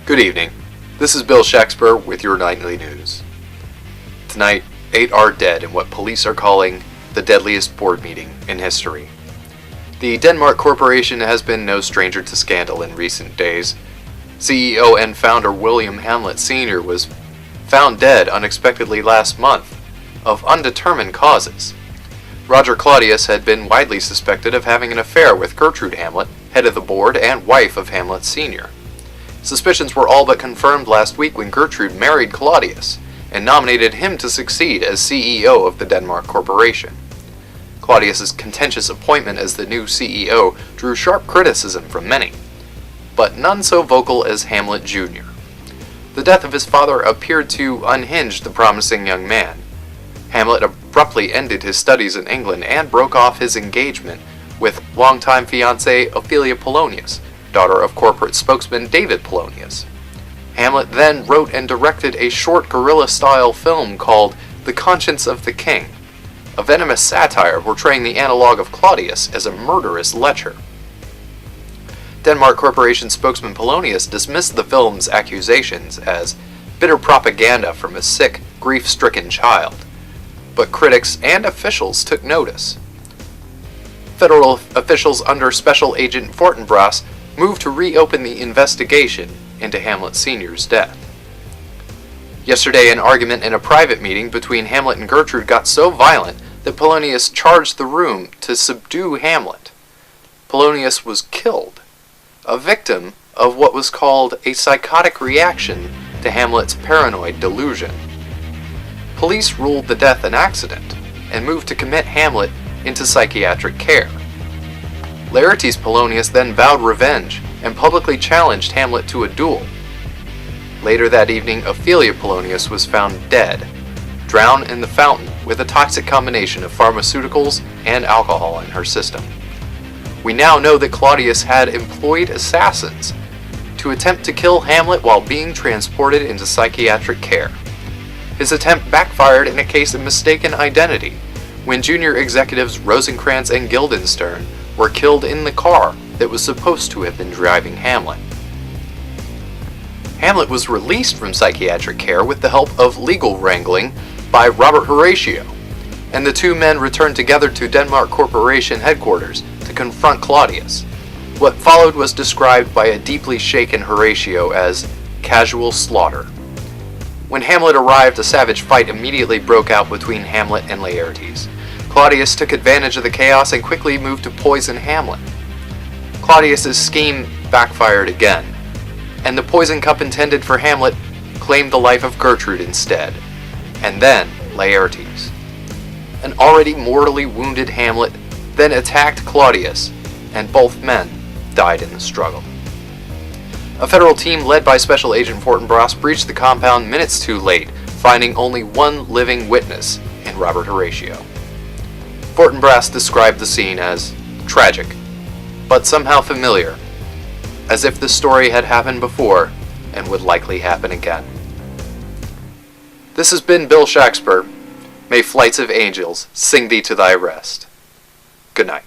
Good evening. This is Bill Shakespeare with your nightly news. Tonight, 8 are dead in what police are calling the deadliest board meeting in history. The Denmark Corporation has been no stranger to scandal in recent days. CEO and founder William Hamlet Sr. was found dead unexpectedly last month of undetermined causes. Roger Claudius had been widely suspected of having an affair with Gertrude Hamlet, head of the board and wife of Hamlet Sr. Suspicions were all but confirmed last week when Gertrude married Claudius and nominated him to succeed as CEO of the Denmark Corporation. Claudius's contentious appointment as the new CEO drew sharp criticism from many, but none so vocal as Hamlet Jr. The death of his father appeared to unhinge the promising young man. Hamlet abruptly ended his studies in England and broke off his engagement with longtime fiancée Ophelia Polonius, daughter of corporate spokesman David Polonius. Hamlet then wrote and directed a short guerrilla-style film called The Conscience of the King, a venomous satire portraying the analog of Claudius as a murderous lecher. Denmark Corporation spokesman Polonius dismissed the film's accusations as bitter propaganda from a sick, grief-stricken child, but critics and officials took notice. Federal officials under Special Agent Fortinbras moved to reopen the investigation into Hamlet Sr.'s death. Yesterday, an argument in a private meeting between Hamlet and Gertrude got so violent that Polonius charged the room to subdue Hamlet. Polonius was killed, a victim of what was called a psychotic reaction to Hamlet's paranoid delusion. Police ruled the death an accident and moved to commit Hamlet into psychiatric care. Laertes Polonius then vowed revenge and publicly challenged Hamlet to a duel. Later that evening, Ophelia Polonius was found dead, drowned in the fountain with a toxic combination of pharmaceuticals and alcohol in her system. We now know that Claudius had employed assassins to attempt to kill Hamlet while being transported into psychiatric care. His attempt backfired in a case of mistaken identity, when junior executives Rosencrantz and Guildenstern were killed in the car that was supposed to have been driving Hamlet. Hamlet was released from psychiatric care with the help of legal wrangling by Robert Horatio, and the two men returned together to Denmark Corporation headquarters to confront Claudius. What followed was described by a deeply shaken Horatio as casual slaughter. When Hamlet arrived, a savage fight immediately broke out between Hamlet and Laertes. Claudius took advantage of the chaos and quickly moved to poison Hamlet. Claudius's scheme backfired again, and the poison cup intended for Hamlet claimed the life of Gertrude instead, and then Laertes. An already mortally wounded Hamlet then attacked Claudius, and both men died in the struggle. A federal team led by Special Agent Fortinbras breached the compound minutes too late, finding only one living witness in Robert Horatio. Fortinbras described the scene as tragic, but somehow familiar, as if the story had happened before and would likely happen again. This has been Bill Shakespeare. May flights of angels sing thee to thy rest. Good night.